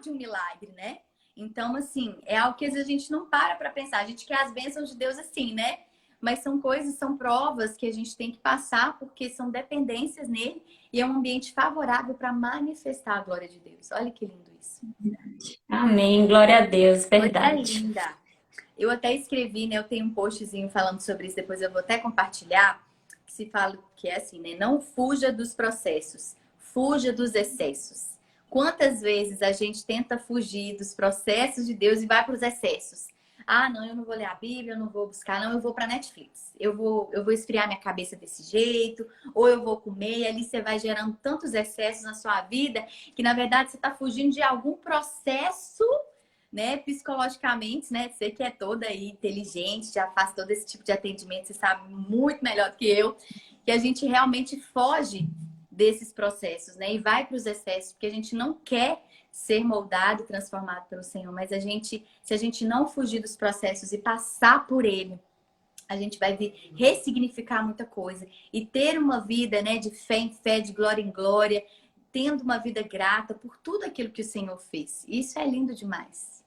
de um milagre, né? Então, assim, é algo que às vezes a gente não para pensar. A gente quer as bênçãos de Deus assim, né? Mas são coisas, são provas que a gente tem que passar porque são dependências nele e é um ambiente favorável para manifestar a glória de Deus. Olha que lindo isso. Amém, glória a Deus, verdade. Coisa linda. Eu até escrevi, né? Eu tenho um postzinho falando sobre isso, depois eu vou até compartilhar, que se fala que é assim, né? Não fuja dos processos, fuja dos excessos. Quantas vezes a gente tenta fugir dos processos de Deus e vai para os excessos? Ah, não, eu não vou ler a Bíblia, eu não vou buscar, não, eu vou para Netflix. Eu vou esfriar minha cabeça desse jeito, ou eu vou comer, e ali você vai gerando tantos excessos na sua vida, que na verdade você está fugindo de algum processo, né, psicologicamente, né? Você que é toda aí inteligente, já faz todo esse tipo de atendimento, você sabe muito melhor do que eu, que a gente realmente foge desses processos, né? E vai para os excessos, porque a gente não quer ser moldado e transformado pelo Senhor, mas se a gente não fugir dos processos e passar por ele, a gente vai ressignificar muita coisa e ter uma vida, né, de fé em fé, de glória em glória, tendo uma vida grata por tudo aquilo que o Senhor fez. Isso é lindo demais.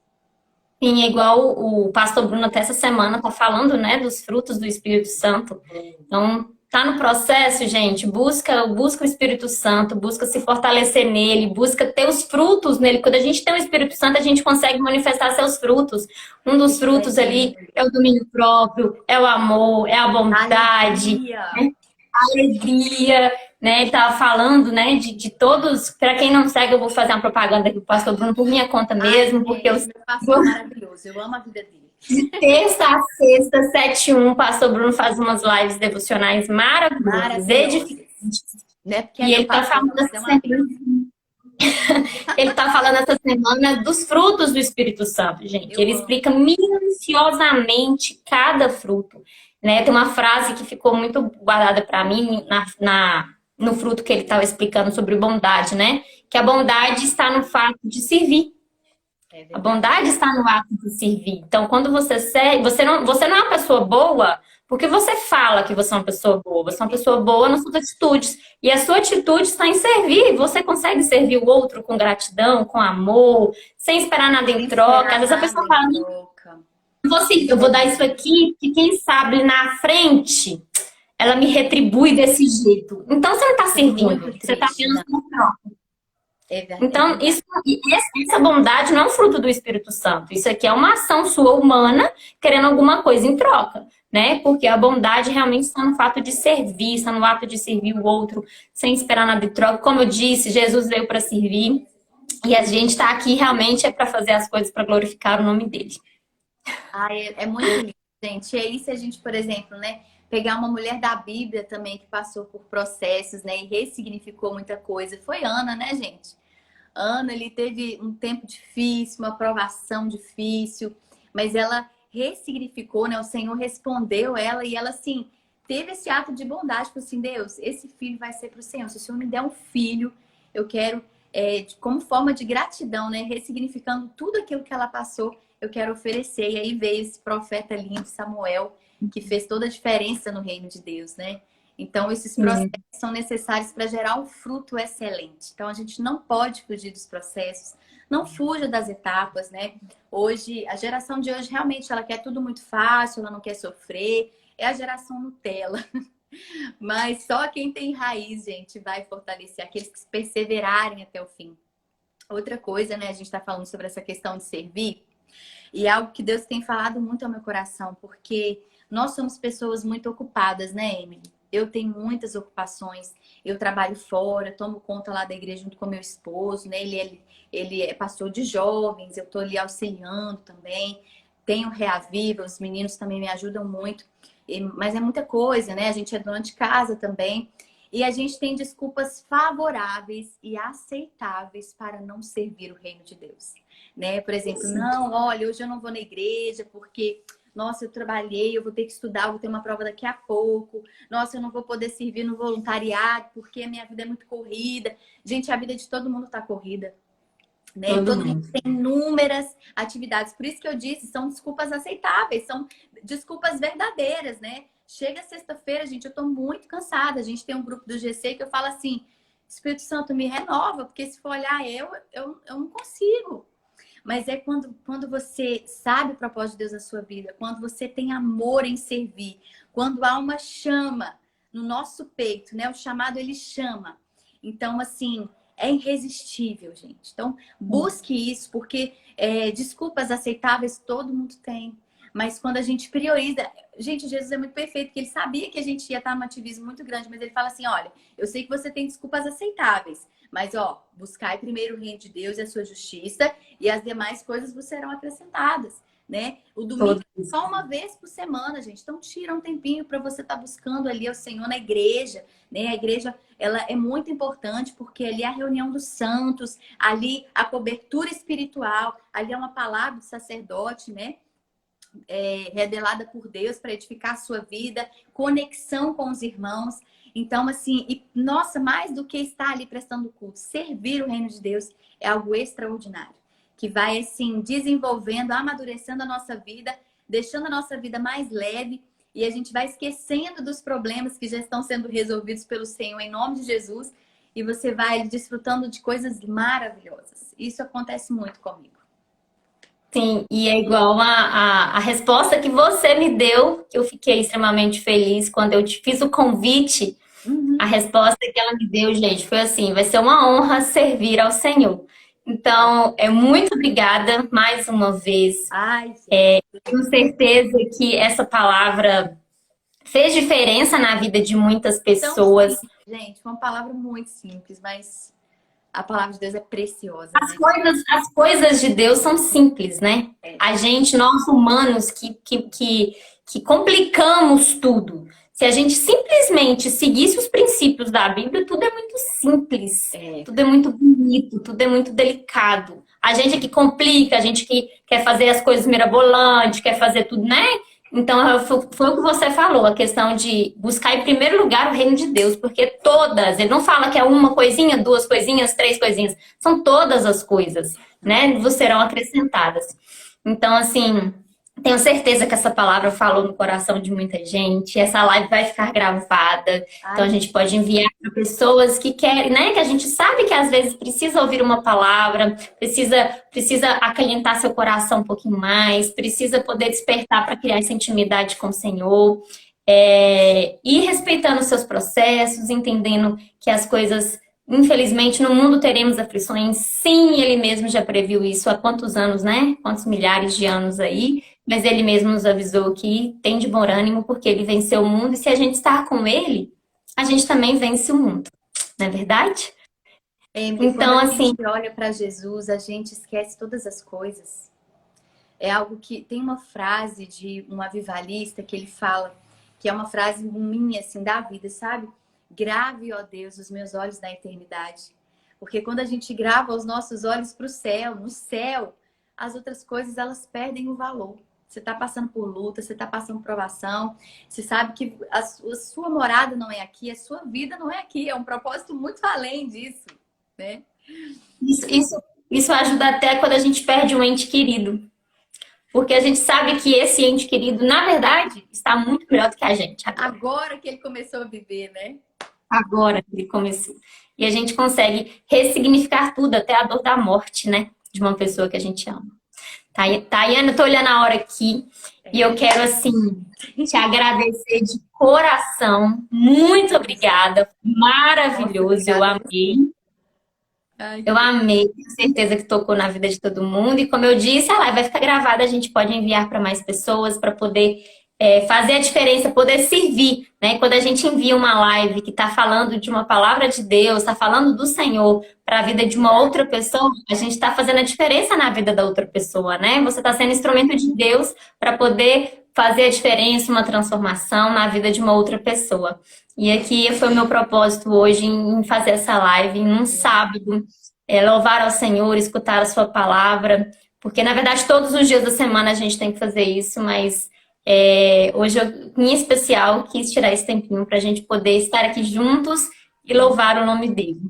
Sim, é igual o pastor Bruno até essa semana tá falando, né, dos frutos do Espírito Santo. Então, tá no processo, gente, busca o Espírito Santo, busca se fortalecer nele, busca ter os frutos nele. Quando a gente tem o Espírito Santo, a gente consegue manifestar seus frutos. Um dos frutos ali é o domínio próprio, é o amor, é a bondade, né? A alegria, né? Ele tava falando, né, de todos. Para quem não segue, eu vou fazer uma propaganda aqui pro pastor Bruno por minha conta mesmo, porque eu meu pastor é maravilhoso, eu amo a vida dele. de terça a sexta, 7:1, o pastor Bruno faz umas lives devocionais maravilhosas, edificantes. Né? Porque E ele tá falando essa semana. Ele tá falando essa semana dos frutos do Espírito Santo, gente. Ele explica minuciosamente cada fruto, né? Tem uma frase que ficou muito guardada para mim no fruto que ele estava explicando sobre bondade, né? Que a bondade está no fato de servir. A bondade está no ato de servir. Então, quando você serve, você não é uma pessoa boa porque você fala que você é uma pessoa boa. Você é uma pessoa boa nas suas atitudes. E a sua atitude está em servir. Você consegue servir o outro com gratidão, com amor, sem esperar nada em troca. Às vezes a pessoa fala, eu vou dar isso aqui, que quem sabe na frente ela me retribui desse jeito. Então, você não está servindo. Você está apenas com troca. Então, essa bondade não é um fruto do Espírito Santo. Isso aqui é uma ação sua humana, querendo alguma coisa em troca, né? Porque a bondade realmente está no fato de servir, está no ato de servir o outro, sem esperar nada em troca. Como eu disse, Jesus veio para servir e a gente está aqui realmente para fazer as coisas para glorificar o nome dele. É muito lindo, gente. E aí, se a gente, por exemplo, né, pegar uma mulher da Bíblia também que passou por processos, né, e ressignificou muita coisa, foi Ana, né, gente? Ana, ele teve um tempo difícil, uma provação difícil, mas ela ressignificou, né? O Senhor respondeu ela e ela, assim, teve esse ato de bondade, falou assim, Deus, esse filho vai ser para o Senhor. Se o Senhor me der um filho, eu quero, como forma de gratidão, né? Ressignificando tudo aquilo que ela passou, eu quero oferecer. E aí veio esse profeta lindo, Samuel, que fez toda a diferença no reino de Deus, né? Então, esses processos são necessários para gerar um fruto excelente. Então, a gente não pode fugir dos processos, não fuja das etapas, né? Hoje, a geração de hoje, realmente, ela quer tudo muito fácil, ela não quer sofrer. É a geração Nutella. Mas só quem tem raiz, gente, vai fortalecer aqueles que perseverarem até o fim. Outra coisa, né? A gente está falando sobre essa questão de servir. E é algo que Deus tem falado muito ao meu coração, porque nós somos pessoas muito ocupadas, né, Emily? Eu tenho muitas ocupações, eu trabalho fora, tomo conta lá da igreja junto com meu esposo, né? Ele é pastor de jovens, eu tô ali auxiliando também. Tenho Reaviva, os meninos também me ajudam muito. Mas é muita coisa, né? A gente é dona de casa também. E a gente tem desculpas favoráveis e aceitáveis para não servir o reino de Deus, né? Por exemplo, não, olha, hoje eu não vou na igreja porque, nossa, eu trabalhei, eu vou ter que estudar, eu vou ter uma prova daqui a pouco. Nossa, eu não vou poder servir no voluntariado porque a minha vida é muito corrida. Gente, a vida de todo mundo tá corrida, né? Todo mundo tem inúmeras atividades. Por isso que eu disse, são desculpas aceitáveis, são desculpas verdadeiras, né? Chega sexta-feira, gente, eu tô muito cansada. A gente tem um grupo do GC que eu falo assim, Espírito Santo, me renova, porque se for olhar eu não consigo. Mas é quando você sabe o propósito de Deus na sua vida, quando você tem amor em servir, quando há uma chama no nosso peito, né? O chamado, ele chama. Então, assim, é irresistível, gente. Então, busque isso, porque desculpas aceitáveis todo mundo tem. Mas quando a gente prioriza... Gente, Jesus é muito perfeito, porque ele sabia que a gente ia estar num ativismo muito grande, mas ele fala assim, olha, eu sei que você tem desculpas aceitáveis, mas, ó, buscai primeiro o reino de Deus e a sua justiça, e as demais coisas vos serão acrescentadas, né? O domingo é só uma vez por semana, gente. Então, tira um tempinho para você estar buscando ali o Senhor na igreja, né? A igreja, ela é muito importante, porque ali é a reunião dos santos, ali a cobertura espiritual, ali é uma palavra do sacerdote, né? Revelada por Deus para edificar a sua vida, conexão com os irmãos. Então, assim, nossa, mais do que estar ali prestando culto, servir o reino de Deus é algo extraordinário, que vai, assim, desenvolvendo, amadurecendo a nossa vida, deixando a nossa vida mais leve, e a gente vai esquecendo dos problemas que já estão sendo resolvidos pelo Senhor em nome de Jesus, e você vai desfrutando de coisas maravilhosas. Isso acontece muito comigo. Sim, e é igual a resposta que você me deu, que eu fiquei extremamente feliz quando eu te fiz o convite. A resposta que ela me deu, gente, foi assim: vai ser uma honra servir ao Senhor. Então, muito obrigada mais uma vez. Ai, gente. Tenho certeza que essa palavra fez diferença na vida de muitas pessoas. Então, gente, uma palavra muito simples, mas a palavra de Deus é preciosa. As coisas de Deus são simples, né? A gente, nós humanos, que complicamos tudo. Se a gente simplesmente seguisse os princípios da Bíblia, tudo é muito simples, tudo é muito bonito, tudo é muito delicado. A gente é que complica, a gente que quer fazer as coisas mirabolantes, quer fazer tudo, né? Então, foi o que você falou, a questão de buscar em primeiro lugar o reino de Deus, porque todas, ele não fala que é uma coisinha, duas coisinhas, três coisinhas, são todas as coisas, né? Vos serão acrescentadas. Então, assim, tenho certeza que essa palavra falou no coração de muita gente, essa live vai ficar gravada, então a gente pode enviar para pessoas que querem, né? Que a gente sabe que às vezes precisa ouvir uma palavra, precisa acalentar seu coração um pouquinho mais, precisa poder despertar para criar essa intimidade com o Senhor, e respeitando os seus processos, entendendo que as coisas, infelizmente, no mundo teremos aflições. Sim, ele mesmo já previu isso há quantos anos, né? Quantos milhares de anos aí. Mas ele mesmo nos avisou que tem de bom ânimo, porque ele venceu o mundo. E se a gente estar com ele, a gente também vence o mundo. Não é verdade? Então, quando a gente olha para Jesus, a gente esquece todas as coisas. É algo que... Tem uma frase de um avivalista que ele fala, que é uma frase minha, assim, da vida, sabe? Grave, ó Deus, os meus olhos na eternidade. Porque quando a gente grava os nossos olhos para o céu, no céu, as outras coisas, elas perdem o valor. Você está passando por luta, você está passando por provação, você sabe que a sua morada não é aqui, a sua vida não é aqui, é um propósito muito além disso, né? Isso ajuda até quando a gente perde um ente querido. porque a gente sabe que esse ente querido, na verdade, está muito melhor do que a gente agora. Agora que ele começou a viver, né? Agora que ele começou. E a gente consegue ressignificar tudo, até a dor da morte, né? De uma pessoa que a gente ama. Tayana, eu tô olhando a hora aqui e eu quero, assim, te agradecer de coração. Muito obrigada. Maravilhoso, Nossa, eu obrigada. amei. Ai, Eu amei, tenho certeza que tocou na vida de todo mundo. E como eu disse, a live vai ficar gravada, a gente pode enviar para mais pessoas para poder fazer a diferença, poder servir, né? Quando a gente envia uma live que está falando de uma palavra de Deus, está falando do Senhor para a vida de uma outra pessoa, a gente está fazendo a diferença na vida da outra pessoa, né? Você está sendo instrumento de Deus para poder fazer a diferença, uma transformação na vida de uma outra pessoa. E aqui foi o meu propósito hoje em fazer essa live, em um sábado, louvar ao Senhor, escutar a sua palavra, porque na verdade todos os dias da semana a gente tem que fazer isso, mas hoje eu, em especial, quis tirar esse tempinho para a gente poder estar aqui juntos e louvar o nome dele.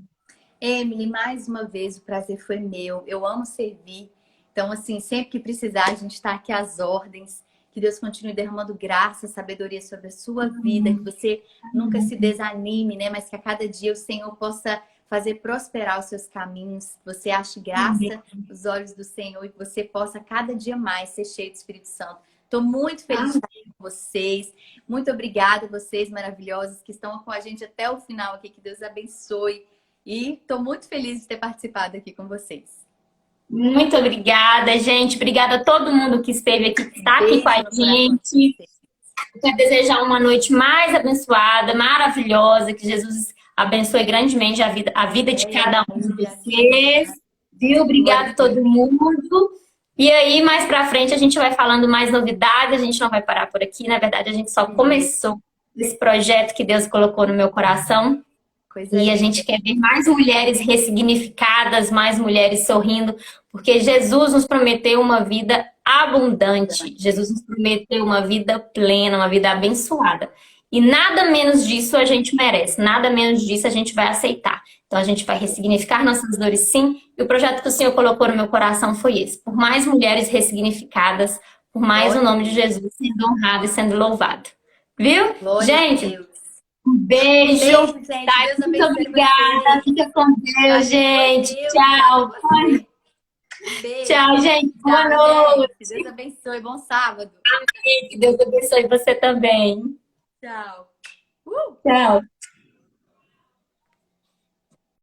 Emily, mais uma vez o prazer foi meu. Eu amo servir. Então, assim, sempre que precisar, a gente está aqui às ordens. Que Deus continue derramando graça, sabedoria sobre a sua vida, que você nunca se desanime, né? Mas que a cada dia o Senhor possa fazer prosperar os seus caminhos, que você ache graça nos olhos do Senhor e que você possa cada dia mais ser cheio do Espírito Santo. Estou muito feliz de estar aqui com vocês. Muito obrigada a vocês maravilhosos que estão com a gente até o final aqui. Que Deus abençoe. E estou muito feliz de ter participado aqui com vocês. Muito obrigada, gente. Obrigada a todo mundo que esteve aqui, que está aqui com a gente. Eu quero desejar uma noite mais abençoada, maravilhosa, que Jesus abençoe grandemente a vida de cada um de vocês. Viu? Obrigada a todo mundo. E aí, mais pra frente, a gente vai falando mais novidades, a gente não vai parar por aqui. Na verdade, a gente só começou esse projeto que Deus colocou no meu coração. E a gente quer ver mais mulheres ressignificadas, mais mulheres sorrindo, porque Jesus nos prometeu uma vida abundante. Jesus nos prometeu uma vida plena, uma vida abençoada. E nada menos disso a gente merece, nada menos disso a gente vai aceitar. Então a gente vai ressignificar nossas dores sim, e o projeto que o Senhor colocou no meu coração foi esse. Por mais mulheres ressignificadas, por mais o nome de Jesus sendo honrado e sendo louvado. Viu? Gente, um beijo. Gente. Tá, Deus muito obrigada. Fica com Deus, gente. Tchau. Beijo. Tchau, gente. Boa noite. Deus abençoe. Bom sábado. Amém. Que Deus abençoe você também. Tchau. Tchau.